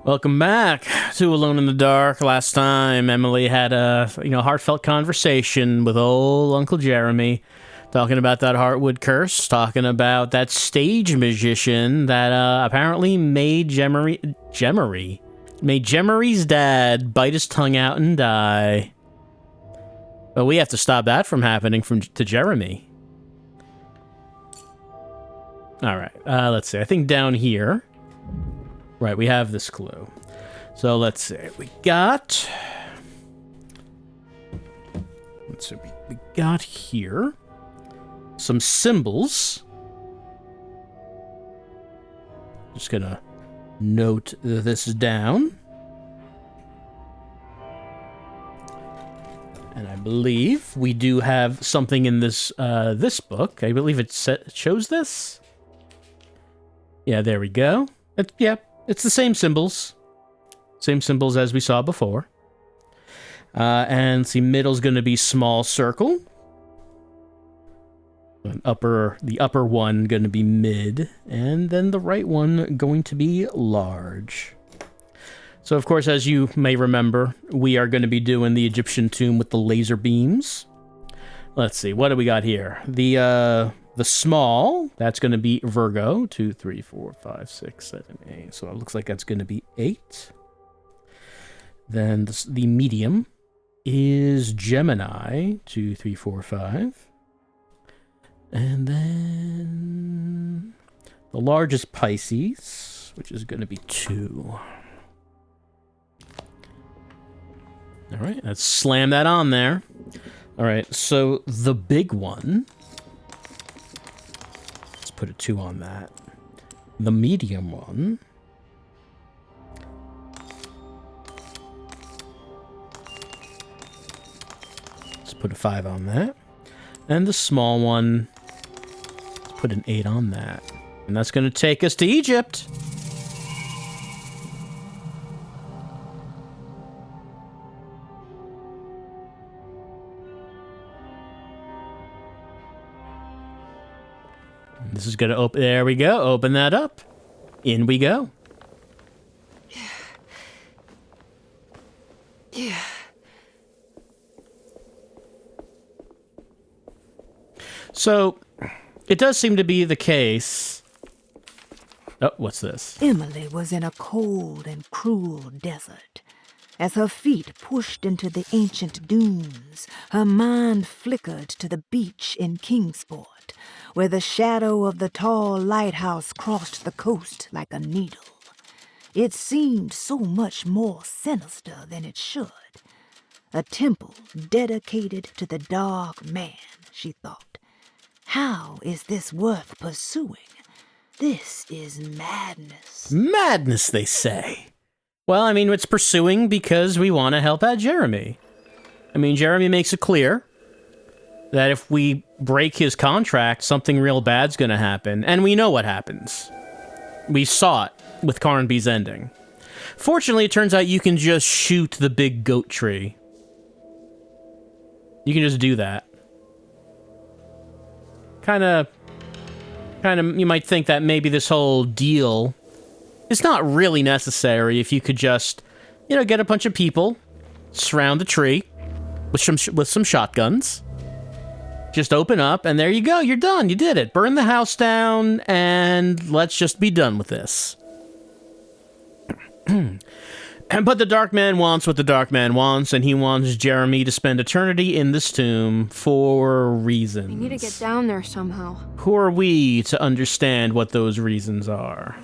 Welcome back to Alone in the Dark. Last time, Emily had a heartfelt conversation with old Uncle Jeremy, talking about that Heartwood curse, talking about that stage magician that apparently made Jemery's dad bite his tongue out and die. But we have to stop that from happening to Jeremy. All right, let's see. I think down here. Right, we have this clue. So let's see. We got here some symbols. Just gonna note this down. And I believe we do have something in this this book. I believe it shows this. Yeah, there we go. It's the same symbols. Same symbols as we saw before. And see, middle's going to be small circle. The upper one going to be mid. And then the right one going to be large. So, of course, as you may remember, we are going to be doing the Egyptian tomb with the laser beams. Let's see, what do we got here? The small, that's going to be Virgo, 2, 3, 4, 5, 6, 7, 8. So it looks like that's going to be 8. Then the medium is Gemini, 2, 3, 4, 5. And then the largest Pisces, which is going to be 2. All right, let's slam that on there. All right, so the big one... Put a 2 on that. The medium one. Let's put a 5 on that. And the small one, let's put an 8 on that. And that's going to take us to Egypt. This is going to open. There we go. Open that up. In we go. Yeah. So, it does seem to be the case. Oh, what's this? Emily was in a cold and cruel desert. As her feet pushed into the ancient dunes, her mind flickered to the beach in Kingsport, where the shadow of the tall lighthouse crossed the coast like a needle. It seemed so much more sinister than it should. A temple dedicated to the dark man, she thought. How is this worth pursuing? This is madness. Madness, they say. Well, I mean, it's pursuing because we want to help out Jeremy. I mean, Jeremy makes it clear that if we break his contract, something real bad's going to happen. And we know what happens. We saw it with Carnby's ending. Fortunately, it turns out you can just shoot the big goat tree. You can just do that. Kind of, you might think that maybe this whole deal is not really necessary if you could just, get a bunch of people, surround the tree with some shotguns. Just open up, and there you go. You're done. You did it. Burn the house down, and let's just be done with this. But the Dark Man wants what the Dark Man wants, and he wants Jeremy to spend eternity in this tomb for reasons. We need to get down there somehow. Who are we to understand what those reasons are?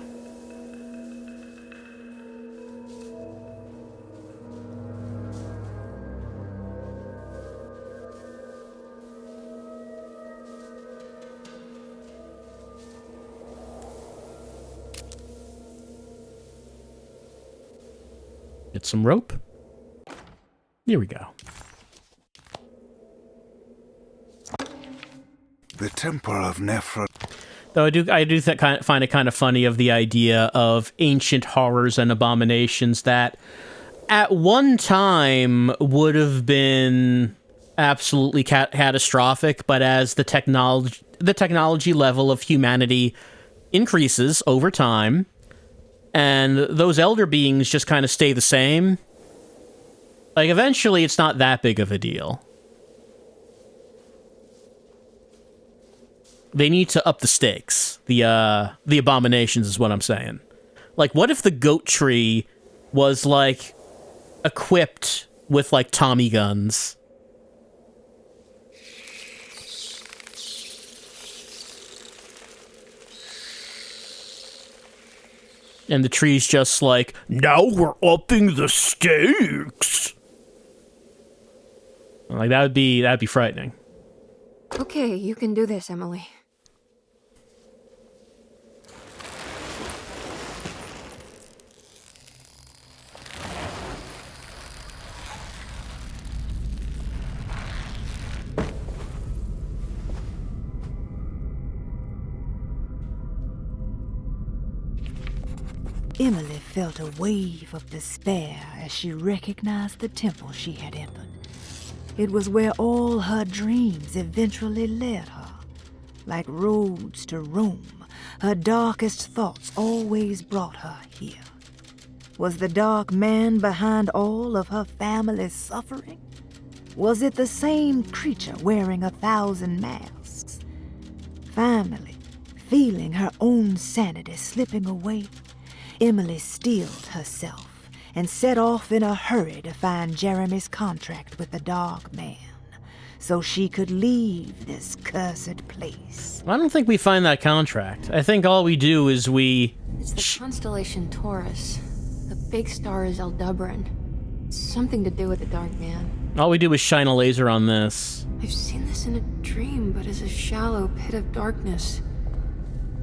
Get some rope. Here we go. The Temple of Nephra. Though I do find it kind of funny of the idea of ancient horrors and abominations that at one time would have been absolutely catastrophic, but as the technology level of humanity increases over time, and those elder beings just kind of stay the same. Like, eventually, it's not that big of a deal. They need to up the stakes. The abominations is what I'm saying. Like, what if the goat tree was, like, equipped with, like, Tommy guns? And the tree's just like, now we're upping the stakes. Like, that'd be frightening. Okay, you can do this, Emily. Emily felt a wave of despair as she recognized the temple she had entered. It was where all her dreams eventually led her. Like roads to Rome, her darkest thoughts always brought her here. Was the dark man behind all of her family's suffering? Was it the same creature wearing 1,000 masks? Finally, feeling her own sanity slipping away, Emily steeled herself and set off in a hurry to find Jeremy's contract with the Dark Man, so she could leave this cursed place. I don't think we find that contract. I think all we do is we... It's the constellation Taurus. The big star is Aldebaran. It's something to do with the Dark Man. All we do is shine a laser on this. I've seen this in a dream, but as a shallow pit of darkness.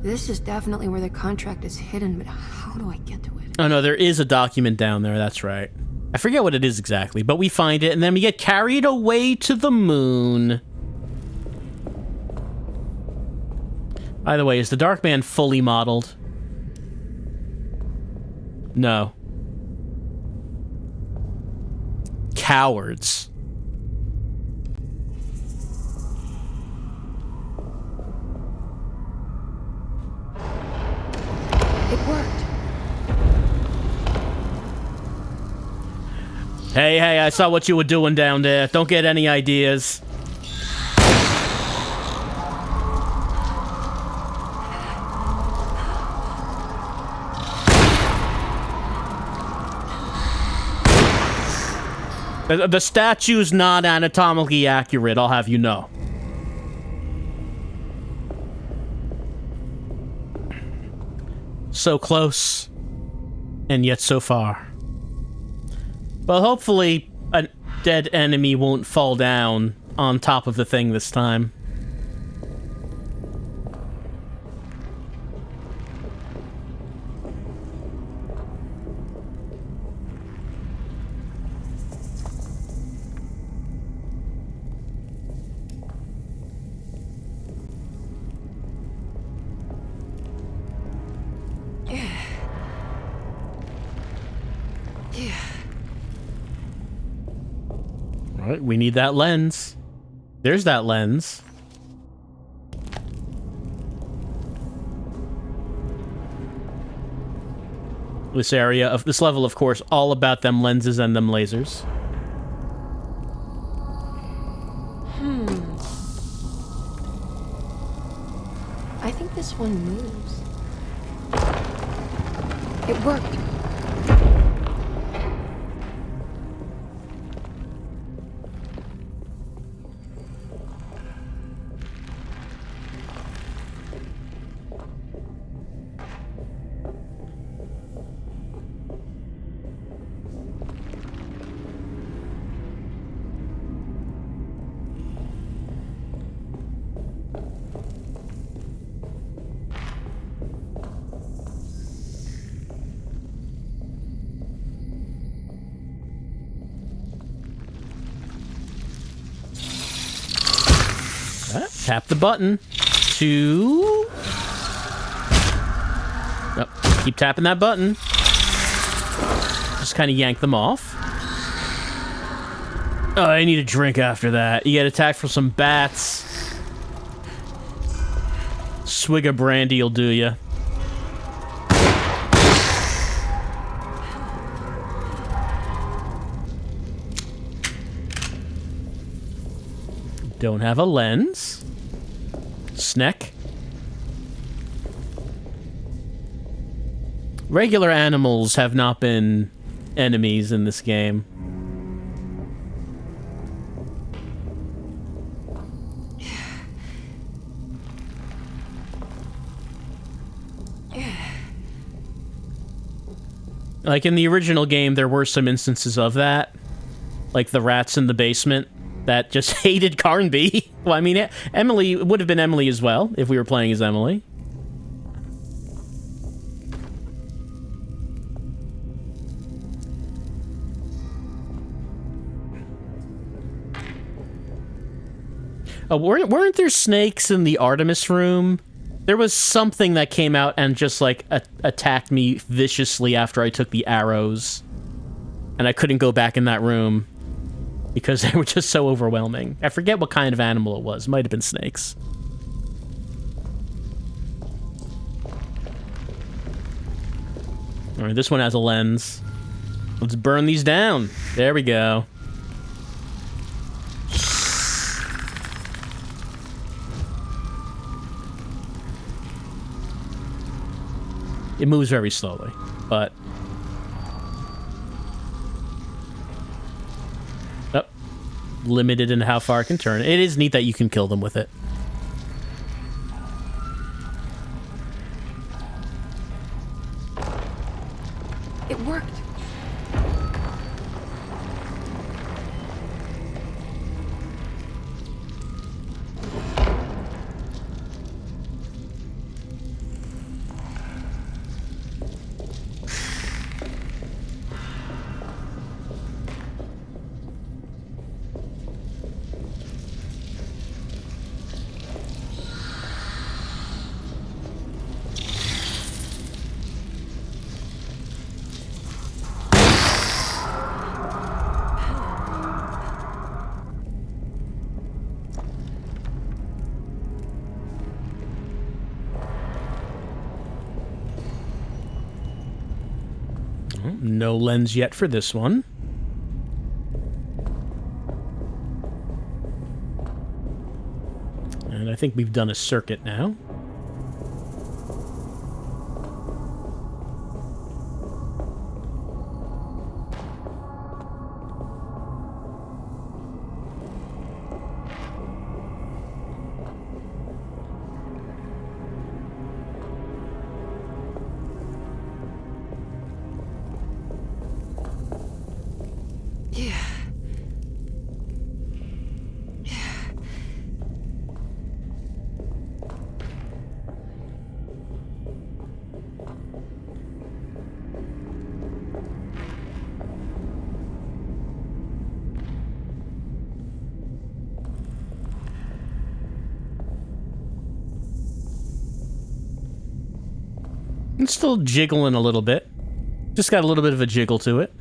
This is definitely where the contract is hidden, but how do I get to it? Oh no, there is a document down there, that's right. I forget what it is exactly, but we find it, and then we get carried away to the moon. By the way, is the Dark Man fully modeled? No. Cowards. It worked. Hey, I saw what you were doing down there. Don't get any ideas. The statue's not anatomically accurate, I'll have you know. So close, and yet so far. Well, hopefully a dead enemy won't fall down on top of the thing this time. Alright, we need that lens. There's that lens. This area of this level, of course, all about them lenses and them lasers. I think this one moves. It worked. Tap the button to... Oh, keep tapping that button. Just kind of yank them off. Oh, I need a drink after that. You get attacked from some bats. Swig of brandy will do ya. Don't have a lens. Snack. Regular animals have not been enemies in this game. Like in the original game, there were some instances of that. Like the rats in the basement that just hated Carby. Well, I mean, Emily would have been Emily as well if we were playing as Emily. Oh, weren't there snakes in the Artemis room? There was something that came out and just, like, attacked me viciously after I took the arrows. And I couldn't go back in that room because they were just so overwhelming. I forget what kind of animal it was. Might have been snakes. All right, this one has a lens. Let's burn these down. There we go. It moves very slowly, but... Oh, limited in how far it can turn. It is neat that you can kill them with it. It worked. No lens yet for this one. And I think we've done a circuit now. It's still jiggling a little bit. Just got a little bit of a jiggle to it.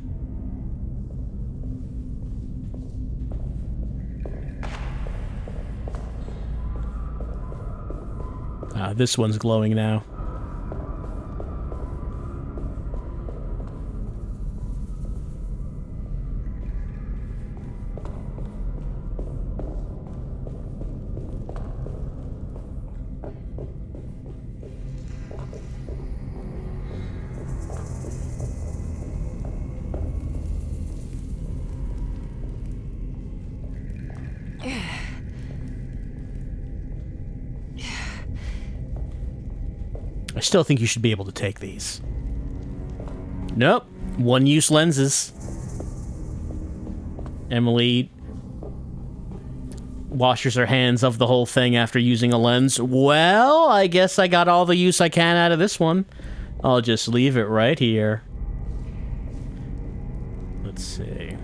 This one's glowing now. I still think you should be able to take these. Nope. One-use lenses. Emily washes her hands of the whole thing after using a lens. Well, I guess I got all the use I can out of this one. I'll just leave it right here. Let's see.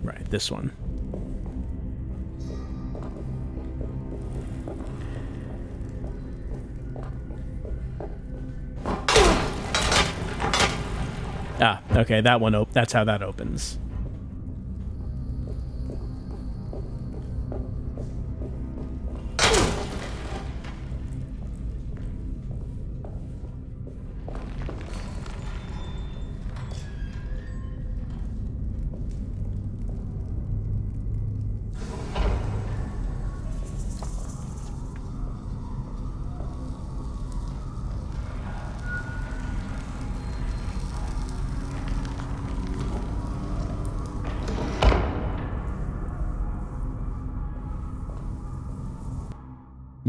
Right, this one. Ah, okay, that one, that's how that opens.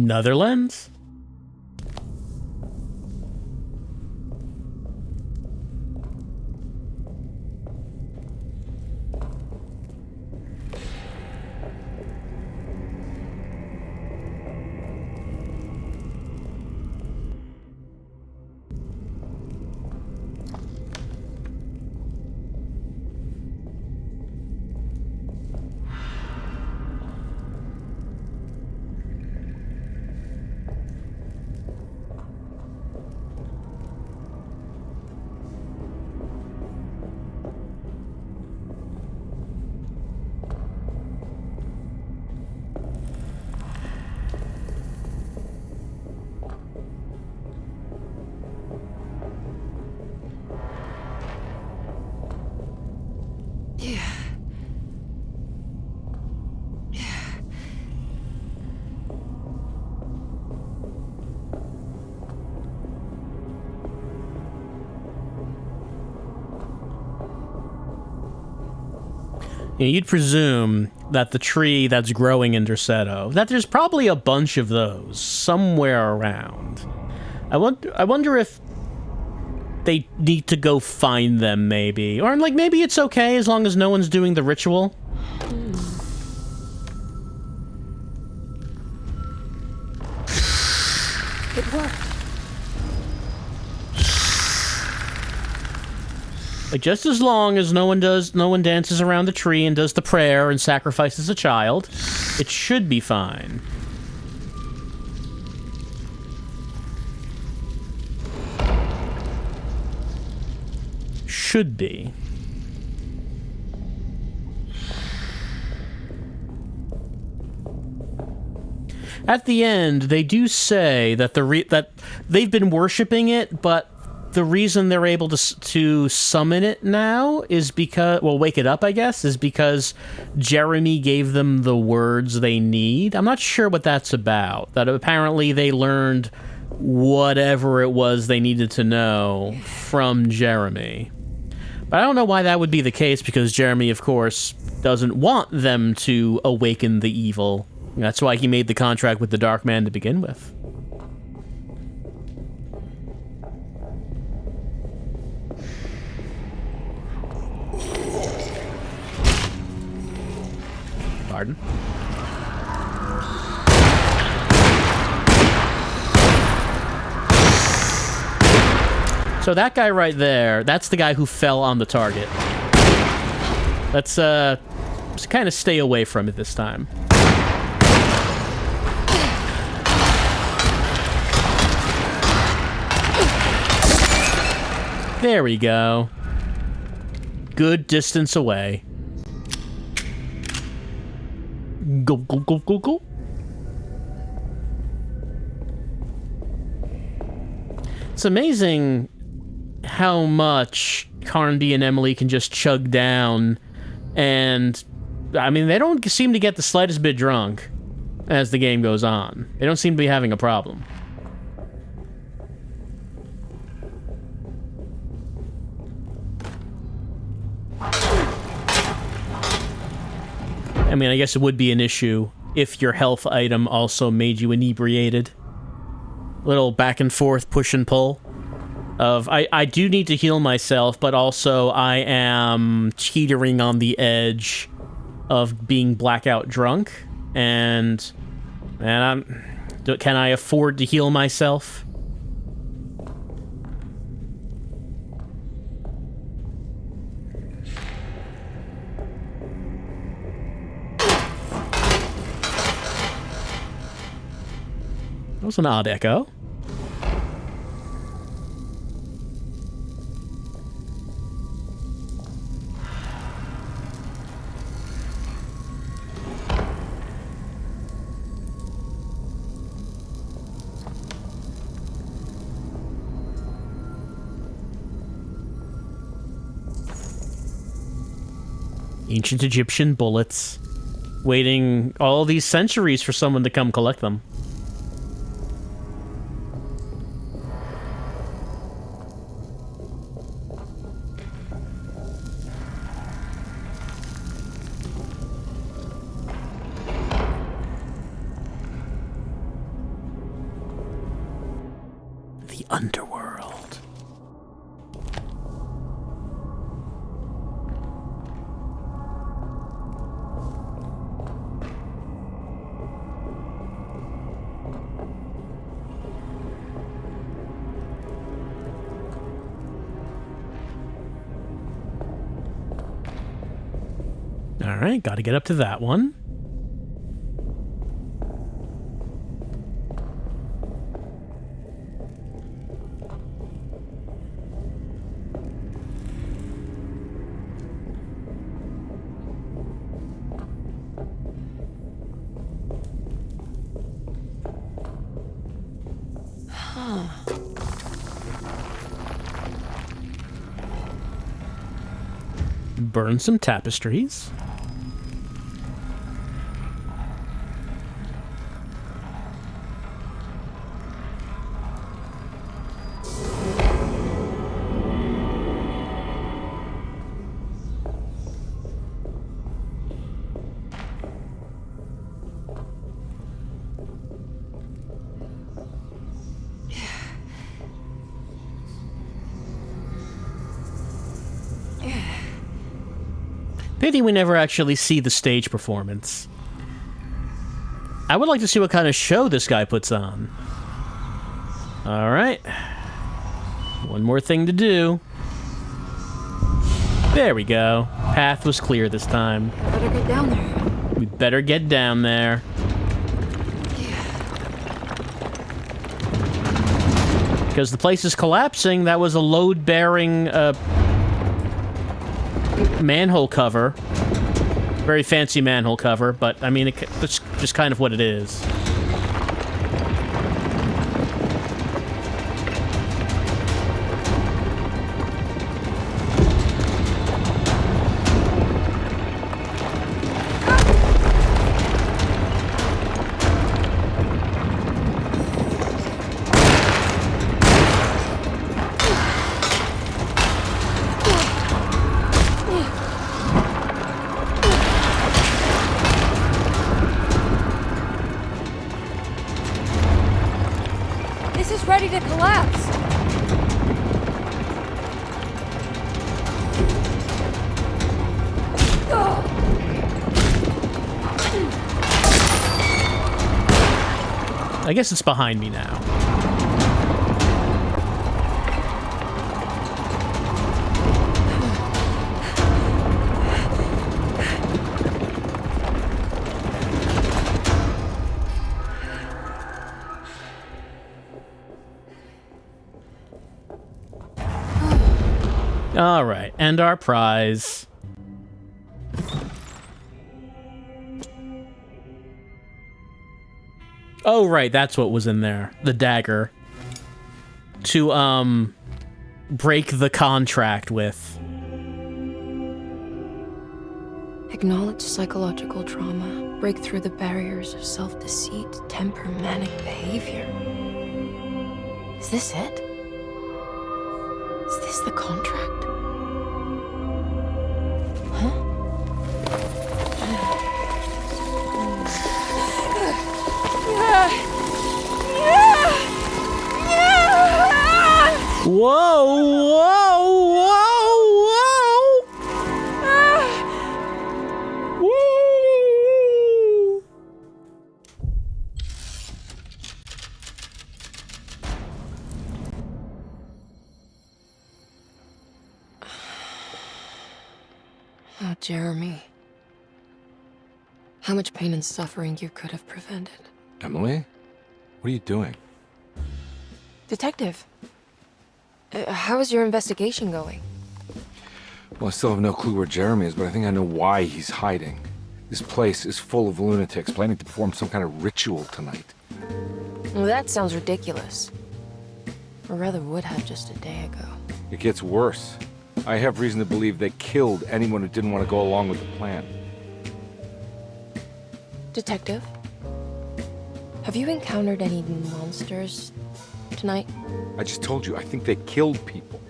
Another lens? You know, you'd presume that the tree that's growing in Derceto, that there's probably a bunch of those somewhere around. I wonder if they need to go find them, maybe. Or, like, maybe it's okay as long as no one's doing the ritual. It worked. Like, just as long as no one dances around the tree and does the prayer and sacrifices a child, it should be fine. Should be. At the end, they do say that that they've been worshiping it, but the reason they're able to summon it now is because, well, wake it up, I guess, is because Jeremy gave them the words they need. I'm not sure what that's about. That apparently they learned whatever it was they needed to know from Jeremy. But I don't know why that would be the case, because Jeremy, of course, doesn't want them to awaken the evil. That's why he made the contract with the Dark Man to begin with. Pardon? So that guy right there, that's the guy who fell on the target. Let's kind of stay away from it this time. There we go. Good distance away. Go, go, go, go, go. It's amazing how much Carby and Emily can just chug down, and I mean, they don't seem to get the slightest bit drunk as the game goes on. They don't seem to be having a problem. I mean, I guess it would be an issue if your health item also made you inebriated. Little back and forth push and pull of, I do need to heal myself, but also I am teetering on the edge of being blackout drunk, and can I afford to heal myself? That was an odd echo. Ancient Egyptian bullets. Waiting all these centuries for someone to come collect them. All right, got to get up to that one. Burn some tapestries. Pity we never actually see the stage performance. I would like to see what kind of show this guy puts on. Alright. One more thing to do. There we go. Path was clear this time. Better get down there. We better get down there. Because the place is collapsing. That was a load-bearing manhole cover. Very fancy manhole cover, but I mean, it's just kind of what it is. Ready to collapse. I guess it's behind me now. All right, and our prize. Oh, right, that's what was in there. The dagger. To, break the contract with. Acknowledge psychological trauma. Break through the barriers of self-deceit. Temper manic behavior. Is this it? Is this the contract? Whoa, whoa, whoa, whoa! Woo! Oh, Jeremy. How much pain and suffering you could have prevented. Emily? What are you doing? Detective. How is your investigation going? Well, I still have no clue where Jeremy is, but I think I know why he's hiding. This place is full of lunatics planning to perform some kind of ritual tonight. Well, that sounds ridiculous. Or rather would have just a day ago. It gets worse. I have reason to believe they killed anyone who didn't want to go along with the plan. Detective? Have you encountered any monsters tonight? I just told you, I think they killed people.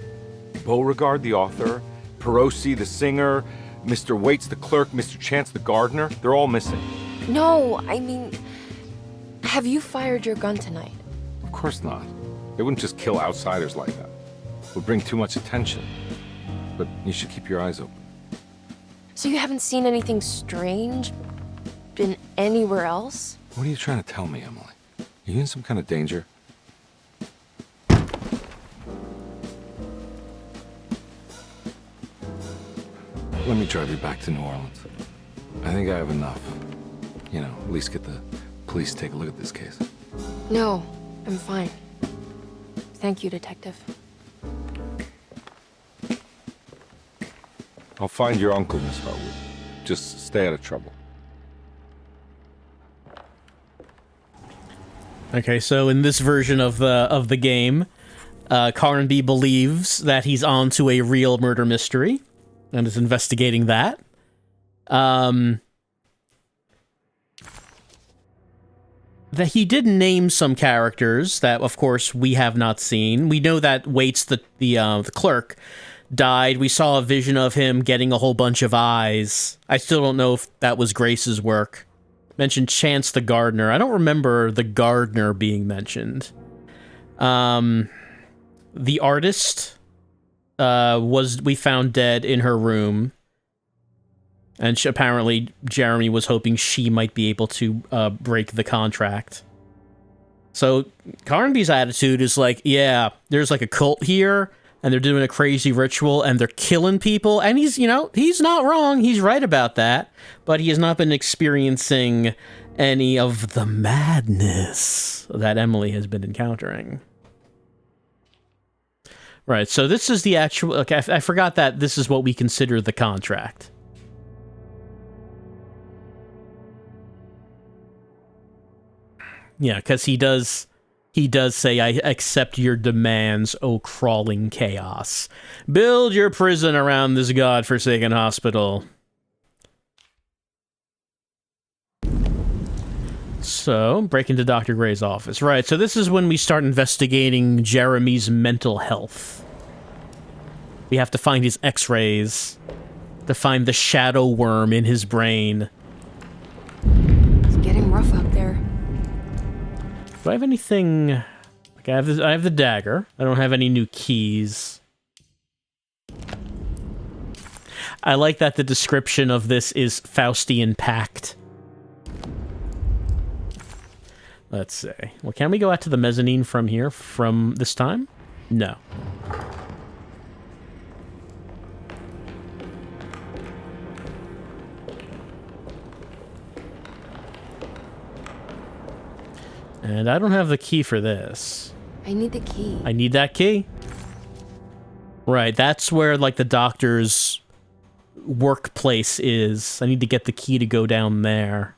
Beauregard, the author, Perosi, the singer, Mr. Waits, the clerk, Mr. Chance, the gardener, they're all missing. No, I mean, have you fired your gun tonight? Of course not. They wouldn't just kill outsiders like that. It would bring too much attention. But you should keep your eyes open. So you haven't seen anything strange? Been anywhere else? What are you trying to tell me, Emily? Are you in some kind of danger? Let me drive you back to New Orleans. I think I have enough. You know, at least get the police to take a look at this case. No, I'm fine. Thank you, Detective. I'll find your uncle, Miss Harwood. Just stay out of trouble. Okay, so in this version of the game, Carby believes that he's onto a real murder mystery and is investigating that. That he did name some characters that, of course, we have not seen. We know that Waits, the clerk, died. We saw a vision of him getting a whole bunch of eyes. I still don't know if that was Grace's work. Mentioned Chance the gardener. I don't remember the gardener being mentioned. The artist we found dead in her room. And apparently Jeremy was hoping she might be able to break the contract. So Carnby's attitude is like, yeah, there's like a cult here, and they're doing a crazy ritual, and they're killing people. And he's, you know, he's not wrong. He's right about that. But he has not been experiencing any of the madness that Emily has been encountering. Right, so this is the actual... Okay, I forgot that this is what we consider the contract. Yeah, because he does say, I accept your demands, O crawling chaos. Build your prison around this godforsaken hospital. So, break into Dr. Gray's office. Right, so this is when we start investigating Jeremy's mental health. We have to find his x-rays to find the shadow worm in his brain. It's getting rough out there. Do I have anything... Like, I have the dagger. I don't have any new keys. I like that the description of this is Faustian Pact. Let's see. Well, can we go out to the mezzanine from here from this time? No. And I don't have the key for this. I need the key. I need that key. Right, that's where, like, the doctor's workplace is. I need to get the key to go down there.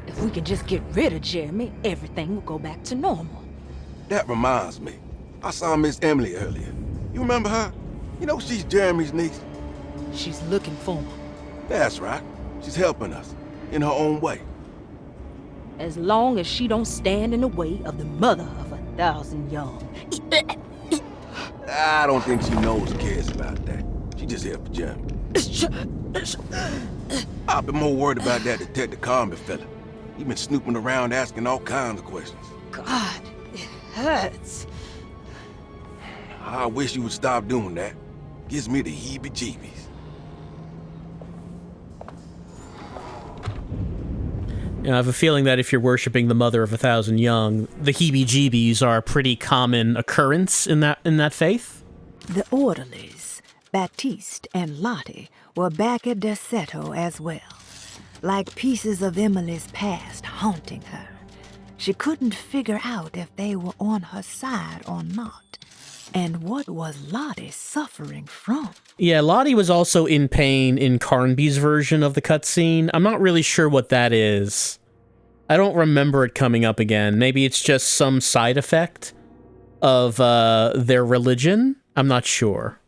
If we can just get rid of Jeremy, everything will go back to normal. That reminds me. I saw Miss Emily earlier. You remember her? You know she's Jeremy's niece. She's looking for him. That's right. She's helping us, in her own way. As long as she don't stand in the way of the mother of 1,000 young. I don't think she knows or cares about that. She just here for Jeremy. I've been more worried about that Detective Carby fella. He been snooping around asking all kinds of questions. God, it hurts. I wish you would stop doing that. Gives me the heebie-jeebies. You know, I have a feeling that if you're worshipping the mother of 1,000 young, the heebie-jeebies are a pretty common occurrence in that faith. The orderlies, Baptiste and Lottie, were back at Derceto as well, like pieces of Emily's past haunting her. She couldn't figure out if they were on her side or not. And what was Lottie suffering from? Yeah, Lottie was also in pain in Carnby's version of the cutscene. I'm not really sure what that is. I don't remember it coming up again. Maybe it's just some side effect of their religion? I'm not sure.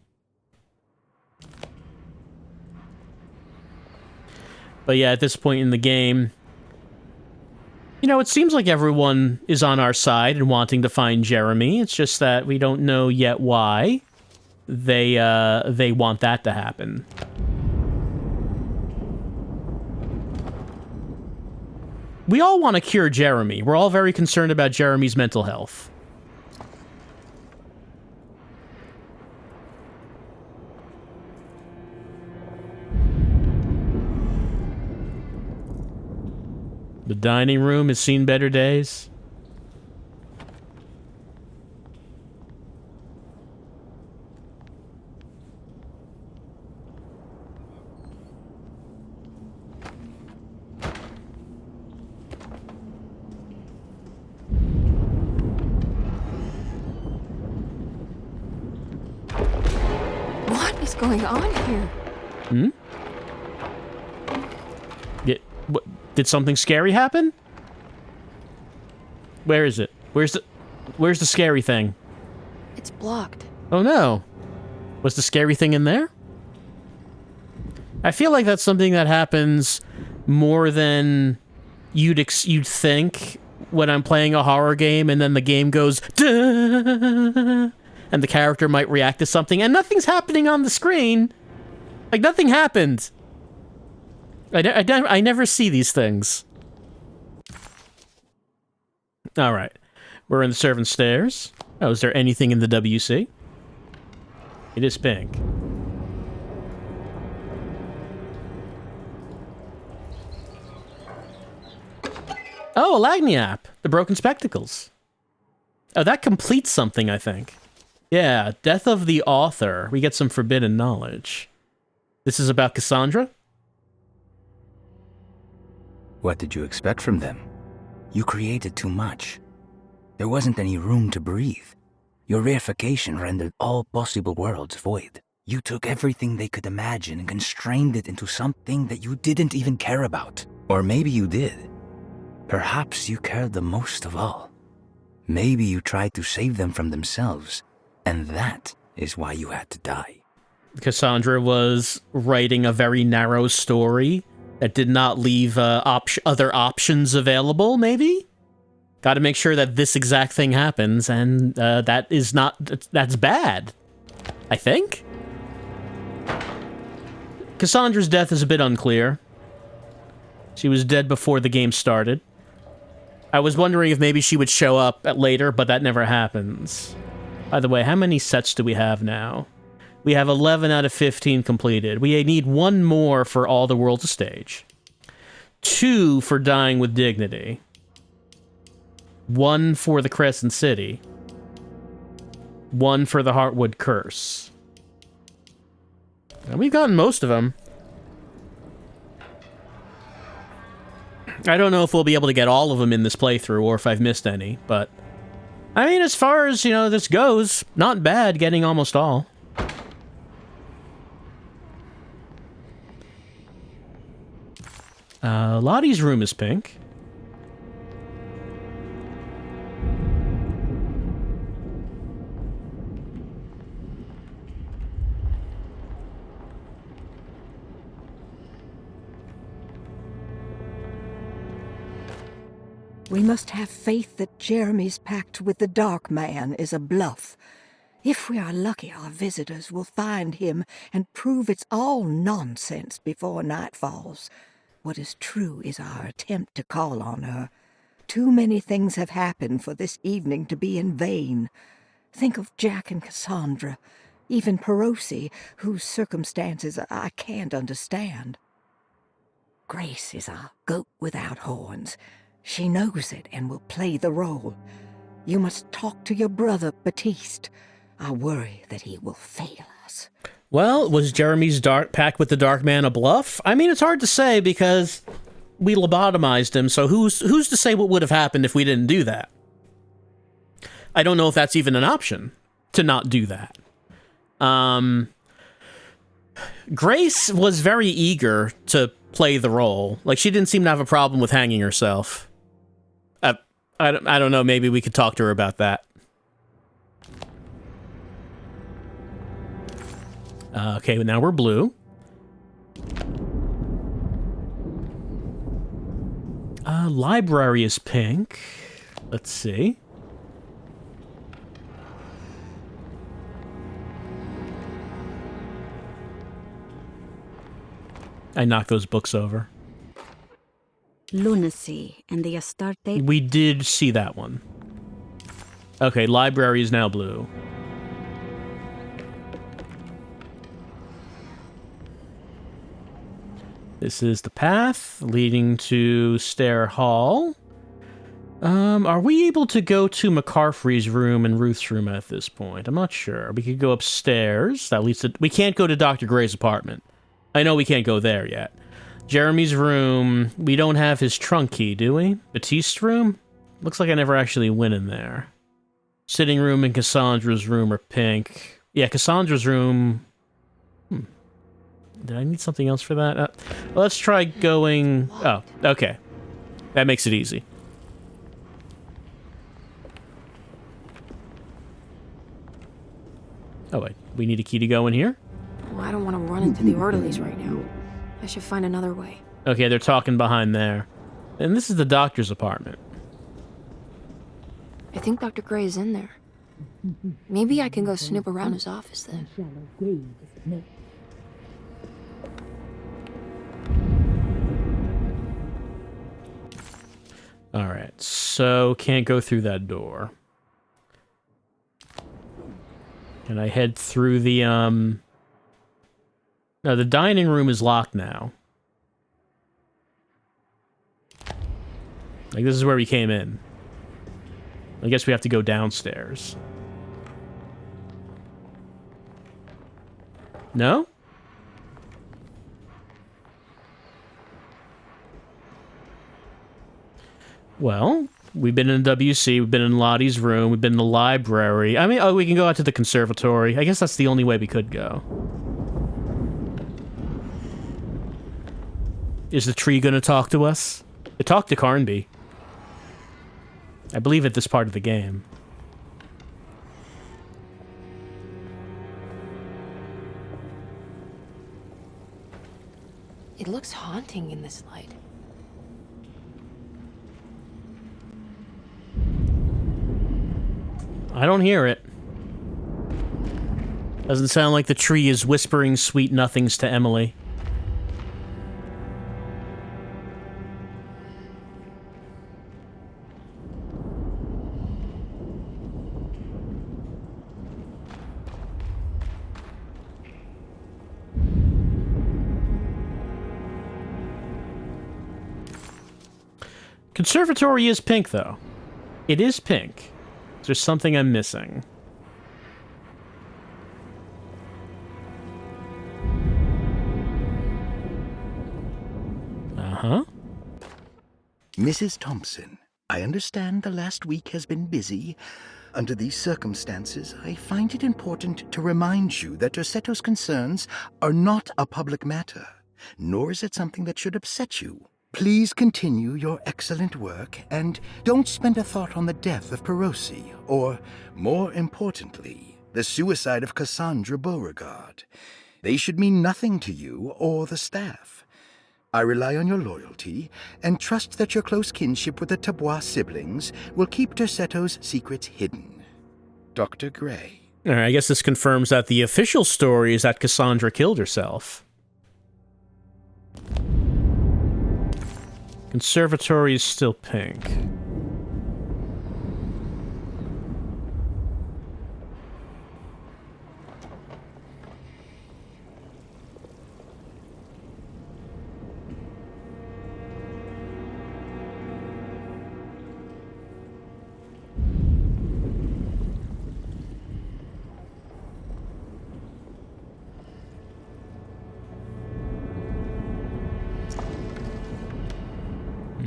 But yeah, at this point in the game, you know, it seems like everyone is on our side and wanting to find Jeremy. It's just that we don't know yet why they want that to happen. We all want to cure Jeremy. We're all very concerned about Jeremy's mental health. The dining room has seen better days. What is going on here? Hmm? What, did something scary happen? Where is it? Where's the scary thing? It's blocked. Oh no. Was the scary thing in there? I feel like that's something that happens more than you'd think when I'm playing a horror game and then the game goes duh, and the character might react to something and nothing's happening on the screen. Like nothing happened. I never see these things. All right. We're in the servant stairs. Oh, is there anything in the WC? It is pink. Oh, a Lagniappe. The broken spectacles. Oh, that completes something, I think. Yeah, death of the author. We get some forbidden knowledge. This is about Cassandra? What did you expect from them? You created too much. There wasn't any room to breathe. Your reification rendered all possible worlds void. You took everything they could imagine and constrained it into something that you didn't even care about. Or maybe you did. Perhaps you cared the most of all. Maybe you tried to save them from themselves, and that is why you had to die. Cassandra was writing a very narrow story that did not leave other options available, maybe? Got to make sure that this exact thing happens, and that's bad, I think? Cassandra's death is a bit unclear. She was dead before the game started. I was wondering if maybe she would show up later, but that never happens. By the way, how many sets do we have now? We have 11 out of 15 completed. We need one more for All the World's a Stage. 2 for Dying with Dignity. 1 for the Crescent City. 1 for the Heartwood Curse. And we've gotten most of them. I don't know if we'll be able to get all of them in this playthrough or if I've missed any, but... I mean, as far as, this goes, not bad getting almost all. Lottie's room is pink. We must have faith that Jeremy's pact with the Dark Man is a bluff. If we are lucky, our visitors will find him and prove it's all nonsense before night falls. What is true is our attempt to call on her. Too many things have happened for this evening to be in vain. Think of Jack and Cassandra, even Perosi, whose circumstances I can't understand. Grace is our goat without horns. She knows it and will play the role. You must talk to your brother, Baptiste. I worry that he will fail us. Well, was Jeremy's pact with the Dark Man a bluff? I mean, it's hard to say because we lobotomized him, so who's to say what would have happened if we didn't do that? I don't know if that's even an option, to not do that. Grace was very eager to play the role. Like, she didn't seem to have a problem with hanging herself. I don't know, maybe we could talk to her about that. Okay, now we're blue. Library is pink. Let's see. I knocked those books over. Lunacy and the Astarte. We did see that one. Okay, library is now blue. This is the path leading to Stair Hall. Are we able to go to McCarfrey's room and Ruth's room at this point? I'm not sure. We could go upstairs. That leads to... We can't go to Dr. Gray's apartment. I know we can't go there yet. Jeremy's room, we don't have his trunk key, do we? Batiste's room? Looks like I never actually went in there. Sitting room and Cassandra's room are pink. Yeah, Cassandra's room Did I need something else for that? Let's try going... Oh, okay. That makes it easy. Oh, wait. We need a key to go in here? Well, I don't want to run into the orderlies right now. I should find another way. Okay, they're talking behind there. And this is the doctor's apartment. I think Dr. Gray is in there. Maybe I can go snoop around his office then. Alright, so can't go through that door. Can I head through the, No, the dining room is locked now. Like, this is where we came in. I guess we have to go downstairs. No? Well, we've been in WC, we've been in Lottie's room, we've been in the library. I mean, oh, we can go out to the conservatory. I guess that's the only way we could go. Is the tree gonna talk to us? It talked to Carby. I believe at this part of the game. It looks haunting in this light. I don't hear it. Doesn't sound like the tree is whispering sweet nothings to Emily. Conservatory is pink, though. It is pink. There's something I'm missing. Uh-huh. Mrs. Thompson, I understand the last week has been busy. Under these circumstances, I find it important to remind you that Dorsetto's concerns are not a public matter, nor is it something that should upset you. Please continue your excellent work, and don't spend a thought on the death of Perosi, or, more importantly, the suicide of Cassandra Beauregard. They should mean nothing to you or the staff. I rely on your loyalty, and trust that your close kinship with the Tabois siblings will keep Dorsetto's secrets hidden. Dr. Gray. All right, I guess this confirms that the official story is that Cassandra killed herself. Conservatory is still pink.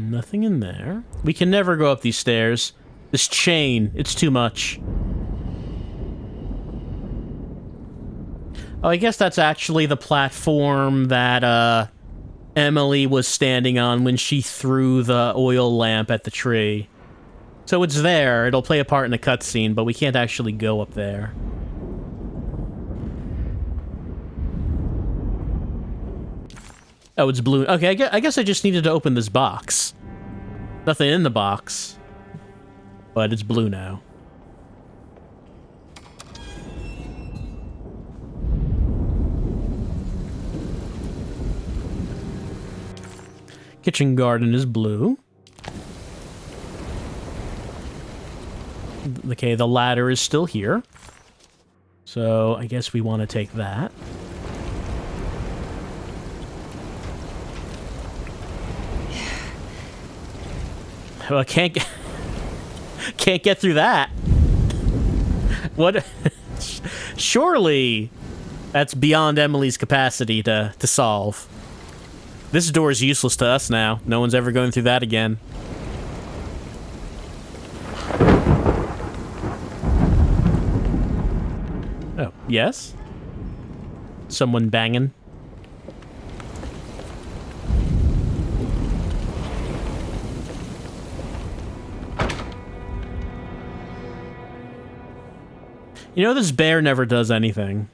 Nothing in there. We can never go up these stairs. This chain, it's too much. Oh, I guess that's actually the platform that, Emily was standing on when she threw the oil lamp at the tree. So it's there. It'll play a part in the cutscene, but we can't actually go up there. Oh, it's blue. Okay, I guess I just needed to open this box. Nothing in the box. But it's blue now. Kitchen garden is blue. Okay, the ladder is still here. So I guess we want to take that. Well, I can't get through that. What? Surely that's beyond Emily's capacity to solve. This door is useless to us now. No one's ever going through that again. Oh, yes? Someone banging? You know, this bear never does anything.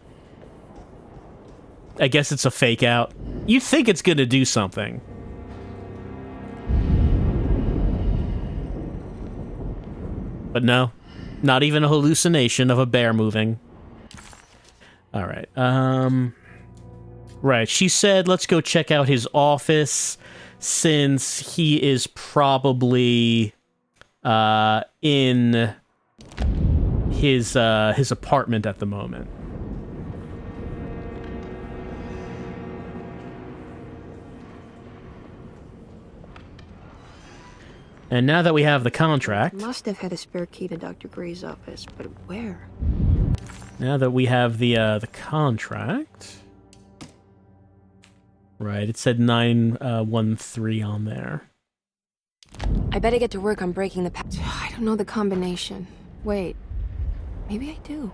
I guess it's a fake out. You'd think it's gonna do something. But no. Not even a hallucination of a bear moving. Alright, Right, she said let's go check out his office, since he is probably in his apartment at the moment. And now that we have the contract... Must have had a spare key to Dr. Gray's office, but where? Now that we have the contract... Right, it said 913 on there. I better get to work on breaking the I don't know the combination. Wait, maybe I do.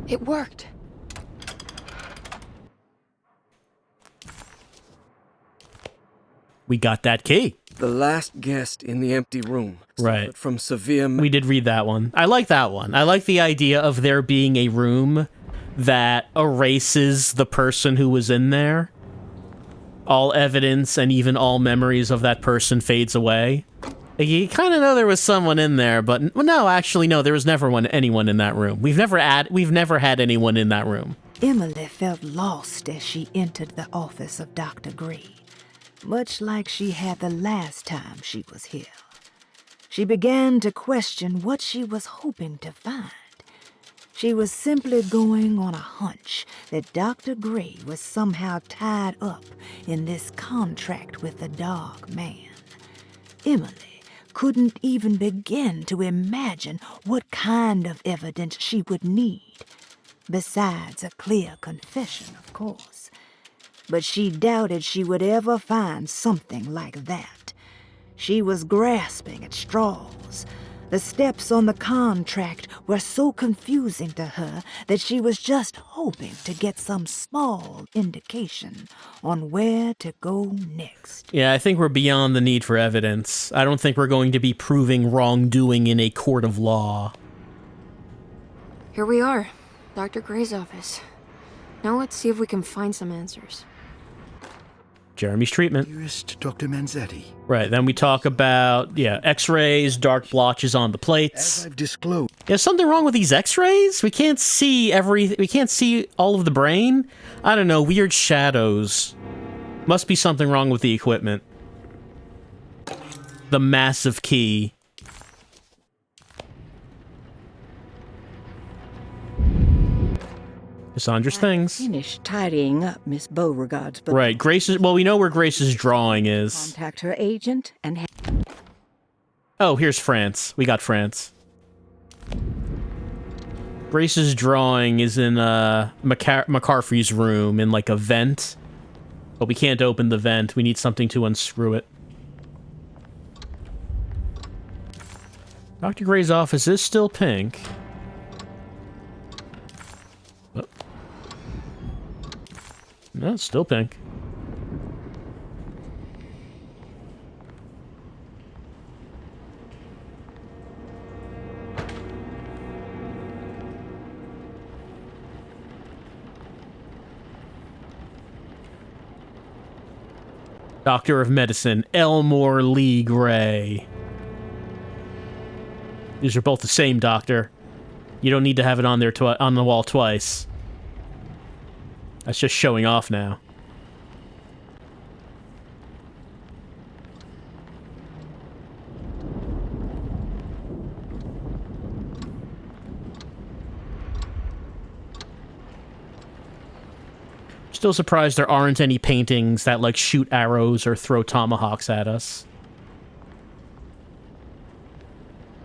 It worked. We got that key. The last guest in the empty room. Right. From severe... We did read that one. I like that one. I like the idea of there being a room that erases the person who was in there. All evidence and even all memories of that person fades away. You kind of know there was someone in there, but no, actually, no, there was never anyone in that room. We've never had anyone in that room. Emily felt lost as she entered the office of Dr. Gray, much like she had the last time she was here. She began to question what she was hoping to find. She was simply going on a hunch that Dr. Gray was somehow tied up in this contract with the Dog Man. Emily couldn't even begin to imagine what kind of evidence she would need, besides a clear confession, of course. But she doubted she would ever find something like that. She was grasping at straws. The steps on the contract were so confusing to her that she was just hoping to get some small indication on where to go next. Yeah, I think we're beyond the need for evidence. I don't think we're going to be proving wrongdoing in a court of law. Here we are, Dr. Gray's office. Now let's see if we can find some answers. Jeremy's treatment. Dearest Dr. Manzetti. Right, then we talk about, x-rays, dark blotches on the plates. As I've disclosed. Is something wrong with these x-rays? We can't see we can't see all of the brain? I don't know, weird shadows. Must be something wrong with the equipment. The massive key. Cassandra's things. Finished tidying up Miss Beauregard's book. Right, Grace's... Well, we know where Grace's drawing is. Contact her agent and... Oh, here's France. We got France. Grace's drawing is in McCarthy's room in, like, a vent. But we can't open the vent. We need something to unscrew it. Dr. Gray's office is still pink. Oh. No, it's still pink. Doctor of Medicine, Elmore Lee Gray. These are both the same doctor. You don't need to have it on there on the wall twice. That's just showing off now. Still surprised there aren't any paintings that, like, shoot arrows or throw tomahawks at us.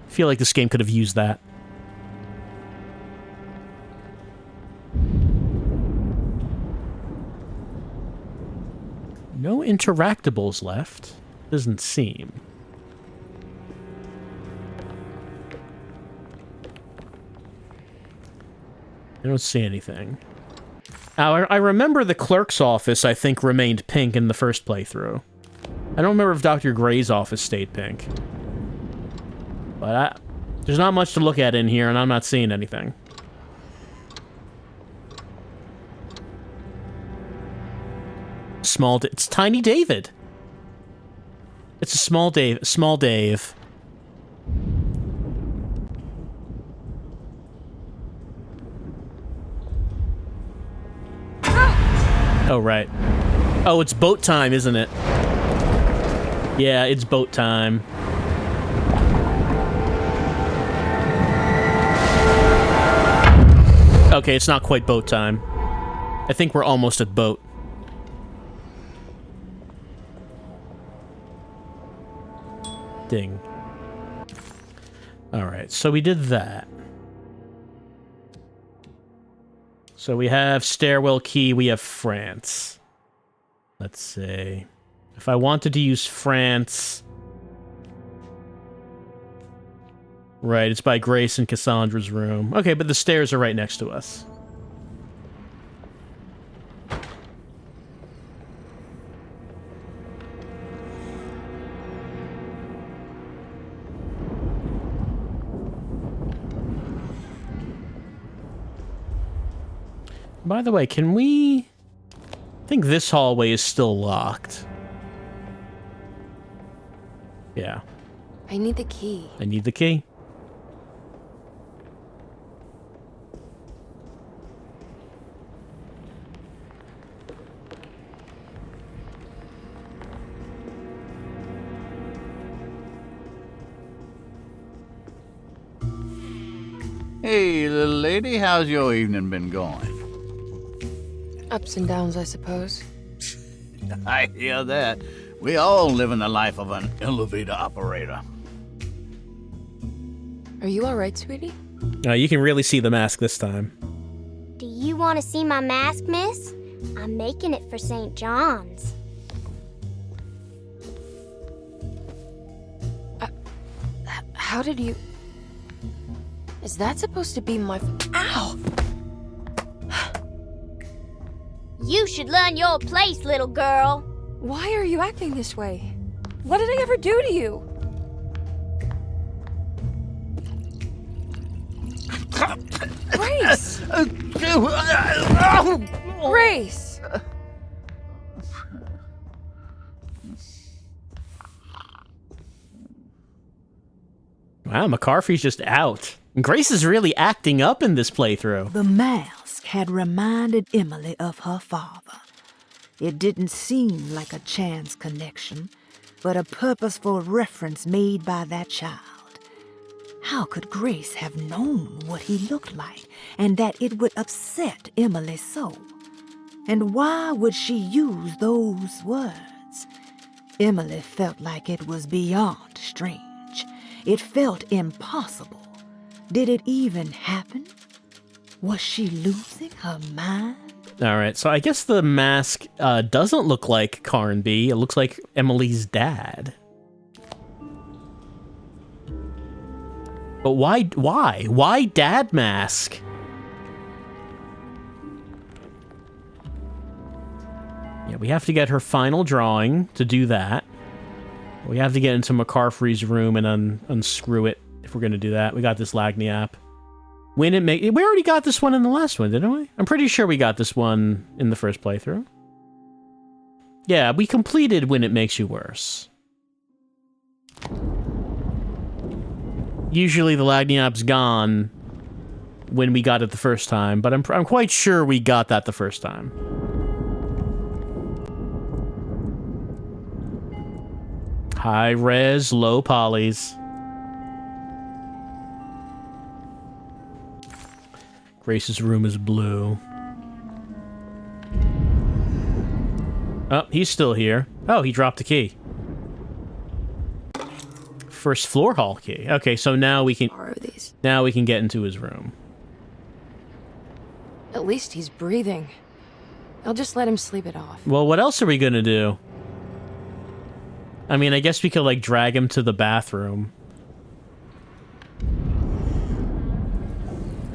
I feel like this game could have used that. No interactables left. Doesn't seem. I don't see anything. I remember the clerk's office, I think, remained pink in the first playthrough. I don't remember if Dr. Gray's office stayed pink. But there's not much to look at in here, and I'm not seeing anything. It's Tiny David. It's a small Dave. Small Dave. Oh, right. Oh, it's boat time, isn't it? Yeah, it's boat time. Okay, it's not quite boat time. I think we're almost at boat. Ding. Alright, so we did that. So we have stairwell key, we have France. Let's see. If I wanted to use France... Right, it's by Grace and Cassandra's room. Okay, but the stairs are right next to us. By the way, can we... I think this hallway is still locked. Yeah. I need the key. I need the key. Hey, little lady, how's your evening been going? Ups and downs, I suppose. I hear that. We all live in the life of an elevator operator. Are you alright, sweetie? You can really see the mask this time. Do you want to see my mask, miss? I'm making it for St. John's. How did you... Is that supposed to be my... Ow! You should learn your place, little girl. Why are you acting this way? What did I ever do to you? Grace! Grace! Wow, McCarthy's just out. Grace is really acting up in this playthrough. The mask had reminded Emily of her father. It didn't seem like a chance connection, but a purposeful reference made by that child. How could Grace have known what he looked like, and that it would upset Emily so? And why would she use those words? Emily felt like it was beyond strange. It felt impossible. Did it even happen? Was she losing her mind? Alright, so I guess the mask doesn't look like Carby. It looks like Emily's dad. But why? Why dad mask? Yeah, we have to get her final drawing to do that. We have to get into McCarthy's room and unscrew it if we're going to do that. We got this Lagny app. We already got this one in the last one, didn't we? I'm pretty sure we got this one in the first playthrough. Yeah, we completed When It Makes You Worse. Usually the Lagny app's gone when we got it the first time, but I'm quite sure we got that the first time. High res, low polys. Grace's room is blue. Oh, he's still here. Oh, he dropped a key. First floor hall key. Okay, so now we can borrow these. Now we can get into his room. At least he's breathing. I'll just let him sleep it off. Well, what else are we gonna do? I mean, I guess we could, like, drag him to the bathroom.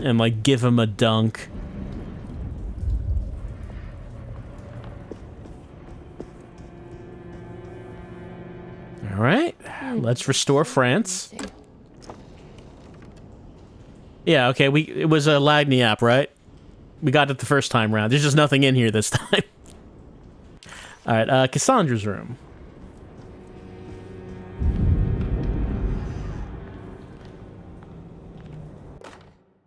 And, like, give him a dunk. All right, let's restore France. Yeah, okay, it was a Lagniappe, right? We got it the first time round. There's just nothing in here this time. All right, Cassandra's room.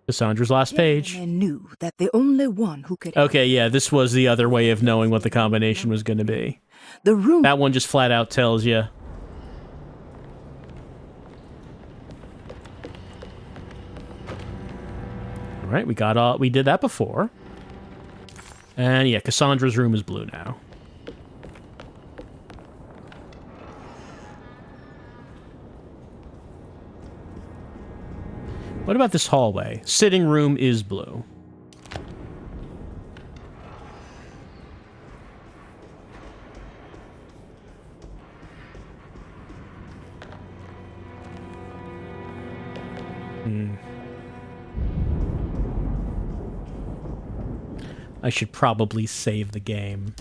Cassandra's last page. And knew that the only one who could. Okay, yeah, this was the other way of knowing what the combination was going to be. The room. That one just flat out tells you. All right, we did that before. And yeah, Cassandra's room is blue now. What about this hallway? Sitting room is blue. I should probably save the game.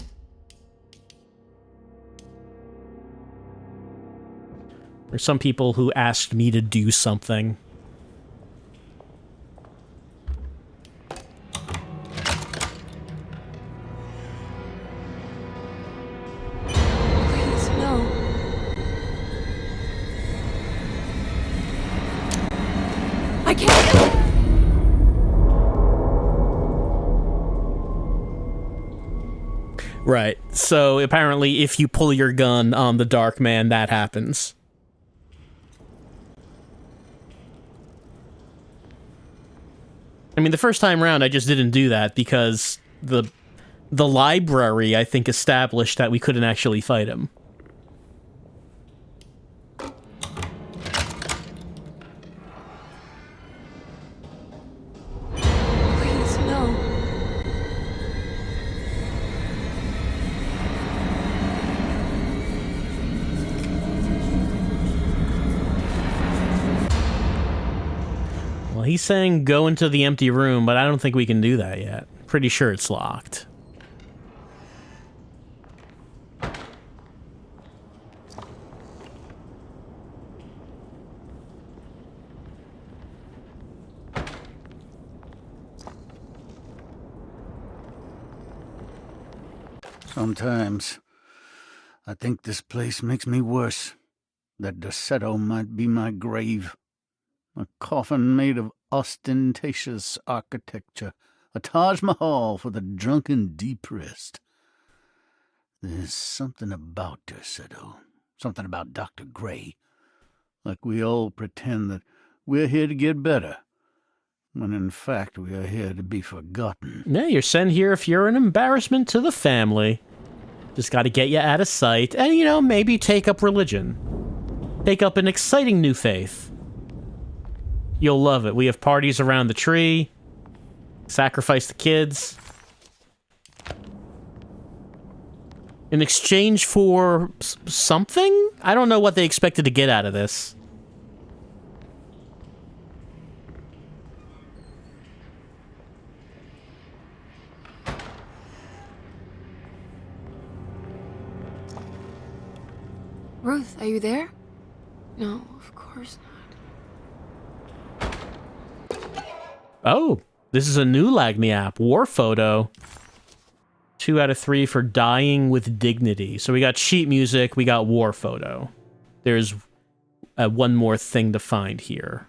There's some people who asked me to do something. Please, no. I can't. Right. So apparently if you pull your gun on the Dark Man, that happens. I mean, the first time around, I just didn't do that because the library, I think, established that we couldn't actually fight him. Please, no. Well, he's saying go into the empty room, but I don't think we can do that yet. Pretty sure it's locked. Sometimes I think this place makes me worse. That Dorsetto might be my grave. A coffin made of ostentatious architecture. A Taj Mahal for the drunken depressed. There's something about Dorsetto. Something about Dr. Gray. Like we all pretend that we're here to get better. When in fact we are here to be forgotten. Yeah, you're sent here if you're an embarrassment to the family. Just gotta get you out of sight. And, you know, maybe take up religion. Take up an exciting new faith. You'll love it. We have parties around the tree. Sacrifice the kids. In exchange for something? I don't know what they expected to get out of this. Ruth, are you there? No, of course not. Oh, this is a new Lagniappe. War photo. 2 out of 3 for dying with dignity. So we got sheet music, we got war photo. There's one more thing to find here.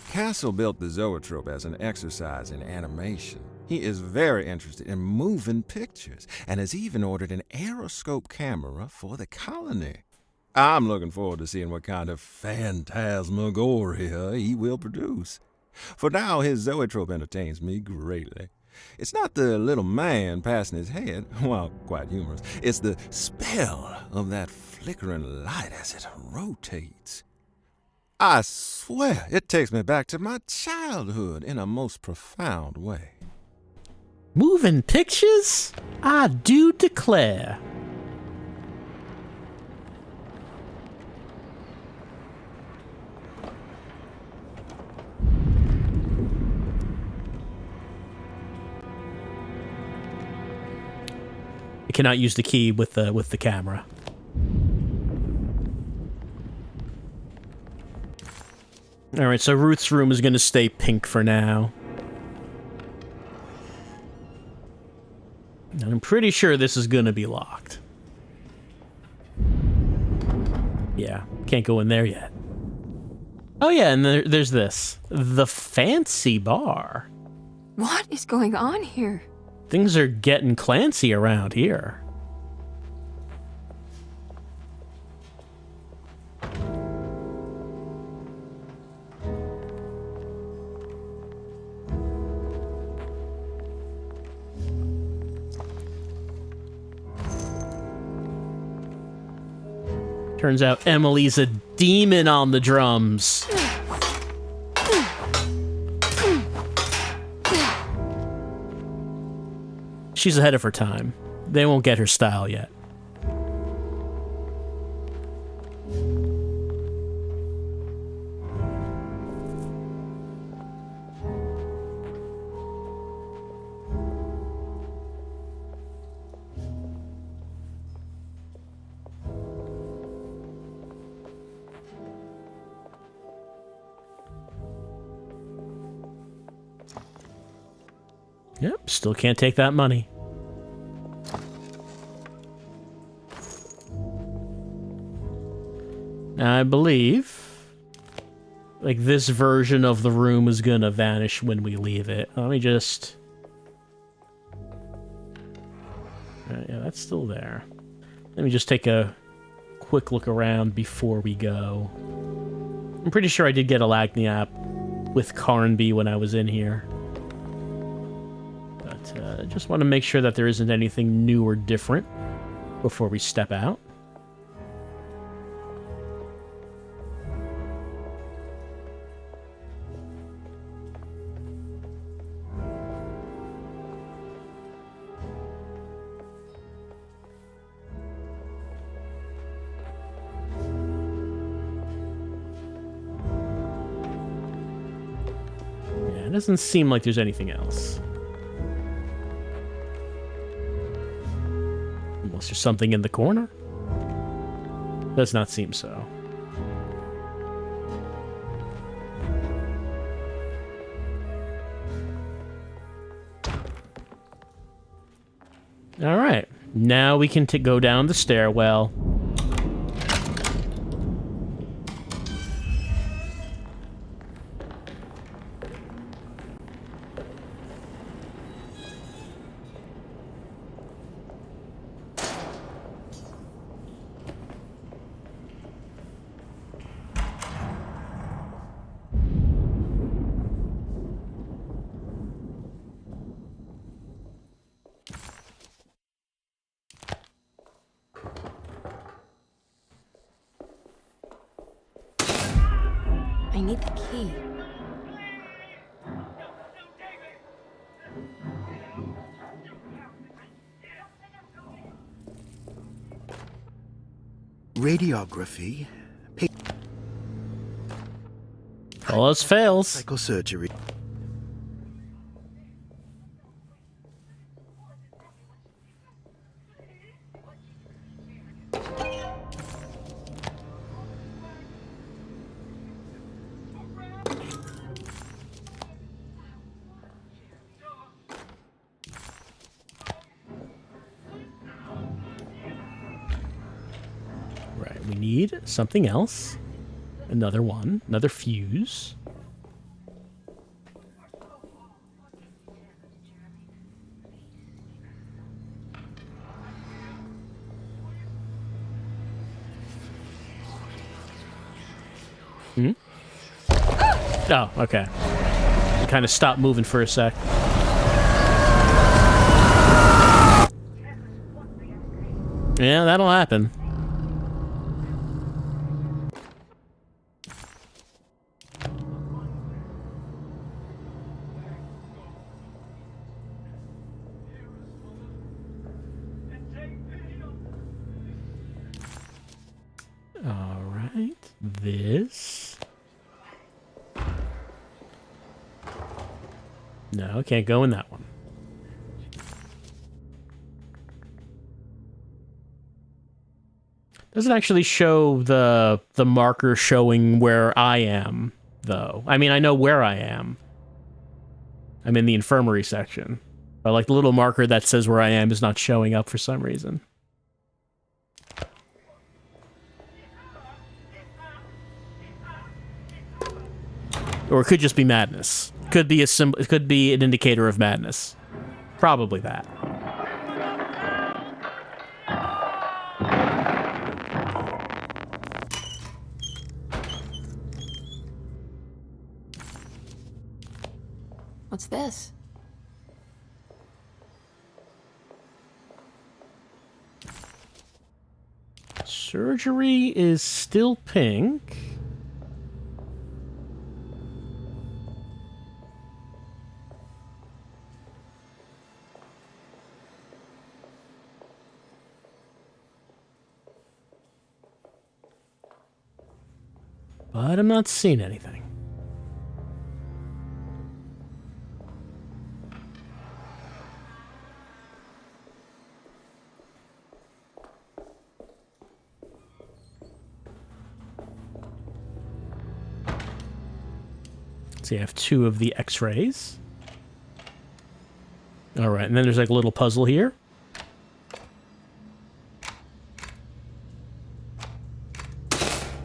Castle built the zoetrope as an exercise in animation. He is very interested in moving pictures and has even ordered an aeroscope camera for the colony. I'm looking forward to seeing what kind of phantasmagoria he will produce. For now, his zoetrope entertains me greatly. It's not the little man passing his head, while quite humorous. It's the spell of that flickering light as it rotates. I swear, it takes me back to my childhood in a most profound way. Moving pictures? I do declare. I cannot use the key with the camera. All right, so Ruth's room is going to stay pink for now. And I'm pretty sure this is going to be locked. Yeah, can't go in there yet. Oh yeah, and there's this. The fancy bar. What is going on here? Things are getting Clancy around here. Turns out Emily's a demon on the drums. She's ahead of her time. They won't get her style yet. Yep, still can't take that money. Now, I believe, like, this version of the room is gonna vanish when we leave it. Let me just... yeah, that's still there. Let me just take a quick look around before we go. I'm pretty sure I did get a Lagniappe with Carby when I was in here. But just want to make sure that there isn't anything new or different before we step out. Yeah, it doesn't seem like there's anything else. Unless there's something in the corner? Does not seem so. All right. Now we can go down the stairwell. I need the key. Radiography. All else fails. Psychosurgery. Right, we need something else. Another one, another fuse. Hmm? Oh, okay. Kind of stopped moving for a sec. Yeah, that'll happen. All right, this. No, can't go in that one. Doesn't actually show the marker showing where I am, though. I mean, I know where I am. I'm in the infirmary section. But, like, the little marker that says where I am is not showing up for some reason. Or it could just be madness. Could be it could be an indicator of madness. Probably that. What's this? Surgery is still pink. But I'm not seeing anything. So you have 2 of the X-rays. All right, and then there's like a little puzzle here.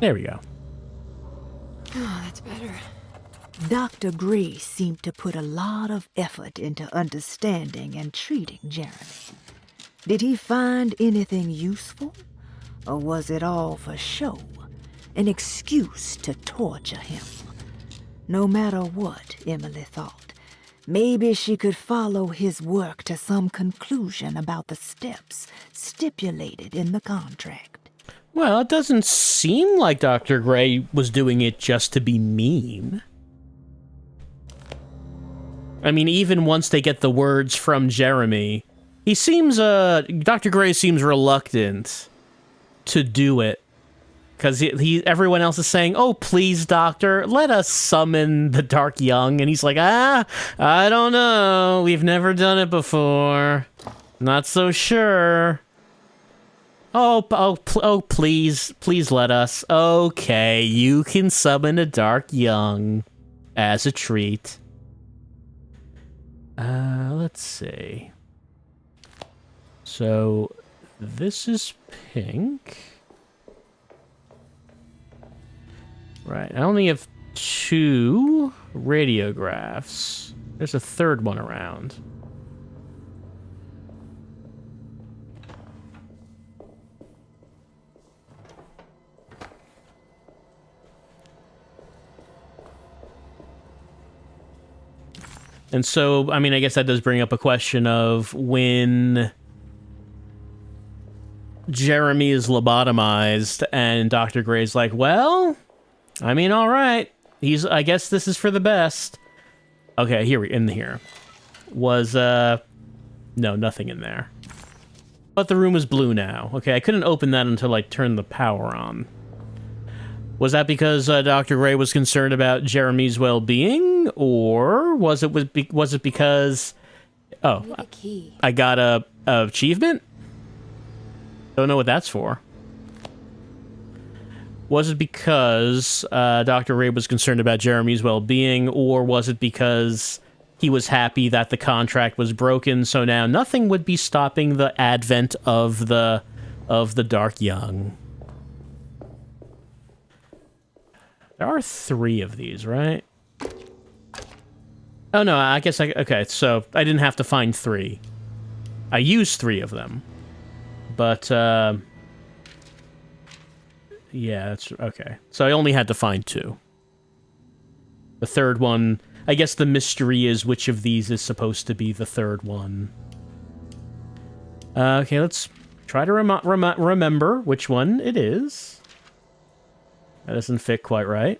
There we go. Oh, that's better. Dr. Gray seemed to put a lot of effort into understanding and treating Jeremy. Did he find anything useful? Or was it all for show? An excuse to torture him? No matter what, Emily thought, maybe she could follow his work to some conclusion about the steps stipulated in the contract. Well, it doesn't seem like Dr. Gray was doing it just to be mean. I mean, even once they get the words from Jeremy, he seems, Dr. Gray seems reluctant to do it. Because everyone else is saying, oh, please, doctor, let us summon the Dark Young. And he's like, I don't know. We've never done it before. Not so sure. Oh, please let us. Okay, you can summon a Dark Young as a treat. Let's see. So, this is pink. Right, I only have 2 radiographs. There's a third one around. And so, I mean, I guess that does bring up a question of when Jeremy is lobotomized and Dr. Gray's like, well, I mean, all right. I guess this is for the best. Okay, here. Was, no, nothing in there. But the room is blue now. Okay, I couldn't open that until I turned the power on. Was that because Dr. Gray was concerned about Jeremy's well-being? Or was it because... Oh, I got a achievement? Don't know what that's for. Was it because Dr. Ray was concerned about Jeremy's well-being, or was it because he was happy that the contract was broken, so now nothing would be stopping the advent of the Dark Young? There are 3 of these, right? Oh no, I guess okay, so I didn't have to find 3. I used 3 of them. But, yeah, that's okay. So I only had to find 2. The third one, I guess the mystery is which of these is supposed to be the third one. Okay, let's try to remember which one it is. That doesn't fit quite right.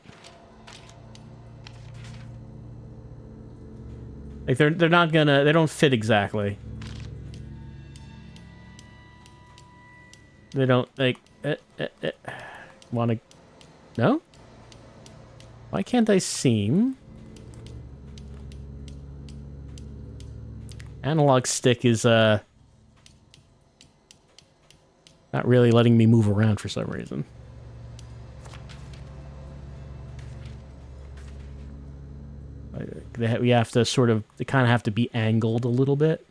Like, they're not gonna... They don't fit exactly. They don't, like... Wanna... No? Why can't I seem... Analog stick is, Not really letting me move around for some reason. We have to sort of... They kind of have to be angled a little bit.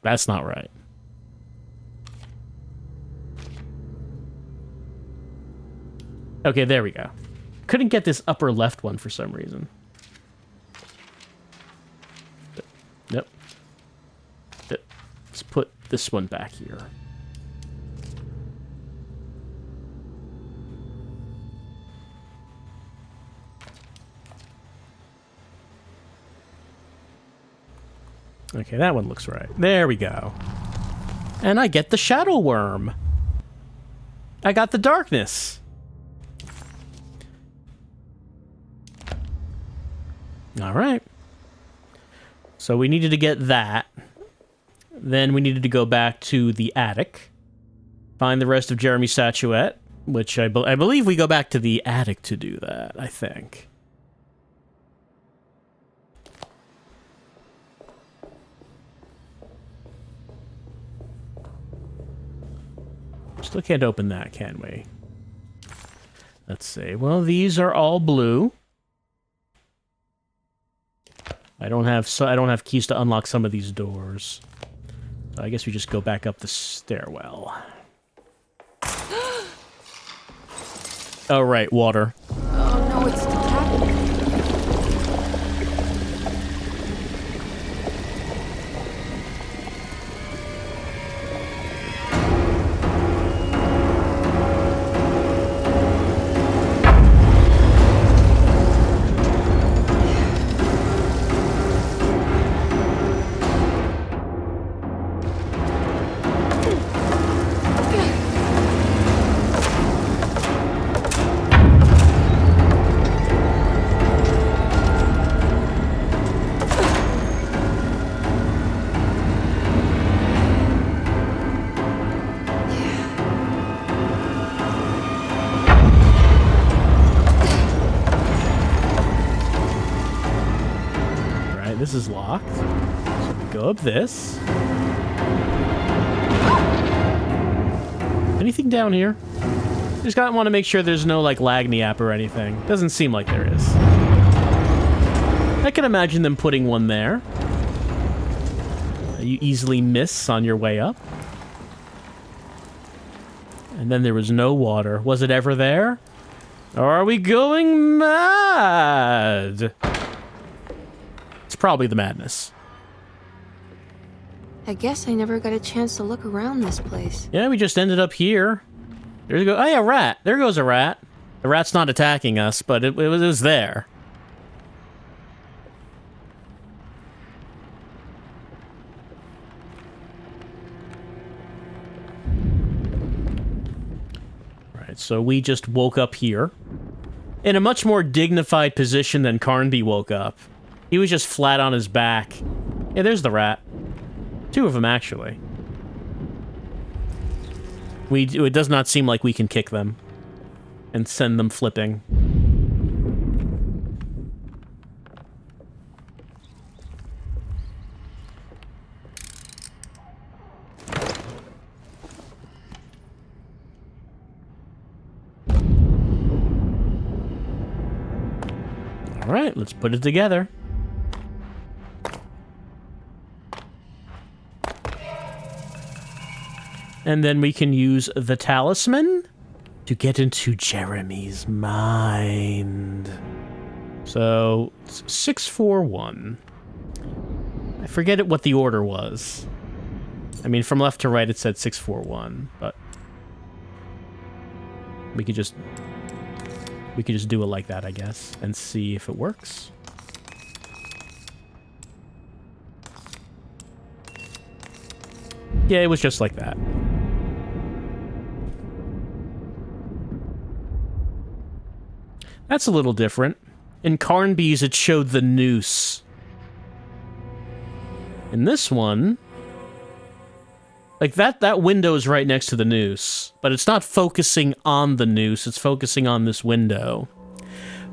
That's not right. Okay, there we go. Couldn't get this upper left one for some reason. Nope. Let's put this one back here. Okay, that one looks right. There we go. And I get the shadow worm. I got the darkness. All right. So we needed to get that. Then we needed to go back to the attic. Find the rest of Jeremy's statuette, which I believe we go back to the attic to do that, I think. Still can't open that, can we? Let's see. Well, these are all blue. I don't have keys to unlock some of these doors. So I guess we just go back up the stairwell. Oh, right, water. Oh no, it's detached. This is locked. So we go up this. Anything down here? Just want to make sure there's no, like, Lagniappe or anything. Doesn't seem like there is. I can imagine them putting one there. You easily miss on your way up. And then there was no water. Was it ever there? Or are we going mad? Probably the madness. I guess I never got a chance to look around this place. Yeah, we just ended up here. There you go. Oh yeah, rat. There goes a rat. The rat's not attacking us, but it was there. Right, so we just woke up here. In a much more dignified position than Carby woke up. He was just flat on his back. Yeah, there's the rat. Two of them, actually. It does not seem like we can kick them and send them flipping. All right, let's put it together. And then we can use the talisman to get into Jeremy's mind. So, 641. I forget what the order was. I mean, from left to right it said 641, but we could just do it like that, I guess, and see if it works. Yeah, it was just like that. That's a little different. In Carby's, it showed the noose. In this one, Like, that window is right next to the noose, but it's not focusing on the noose, it's focusing on this window.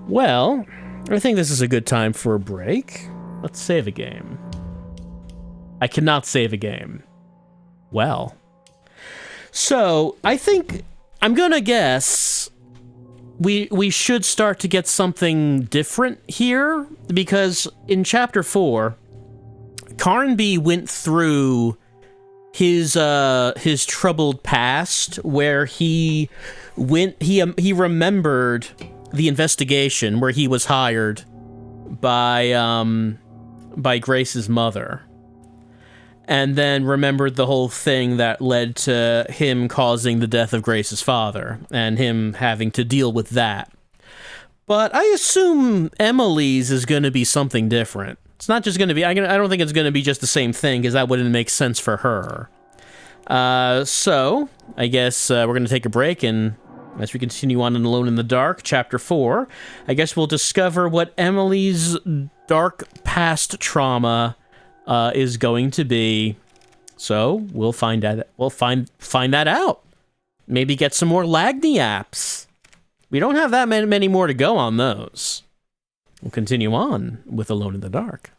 Well, I think this is a good time for a break. Let's save a game. I cannot save a game. Well. So, I think, I'm gonna guess, we should start to get something different here, because in Chapter 4, Carby went through his troubled past, where he remembered the investigation where he was hired by Grace's mother, and then remembered the whole thing that led to him causing the death of Grace's father, and him having to deal with that. But I assume Emily's is going to be something different. It's not just going to be, I don't think it's going to be just the same thing, because that wouldn't make sense for her. So, I guess we're going to take a break, and as we continue on in Alone in the Dark, Chapter 4, I guess we'll discover what Emily's dark past trauma is going to be. So, we'll find that, find that out. Maybe get some more Lagny apps. We don't have that many more to go on those. We'll continue on with Alone in the Dark.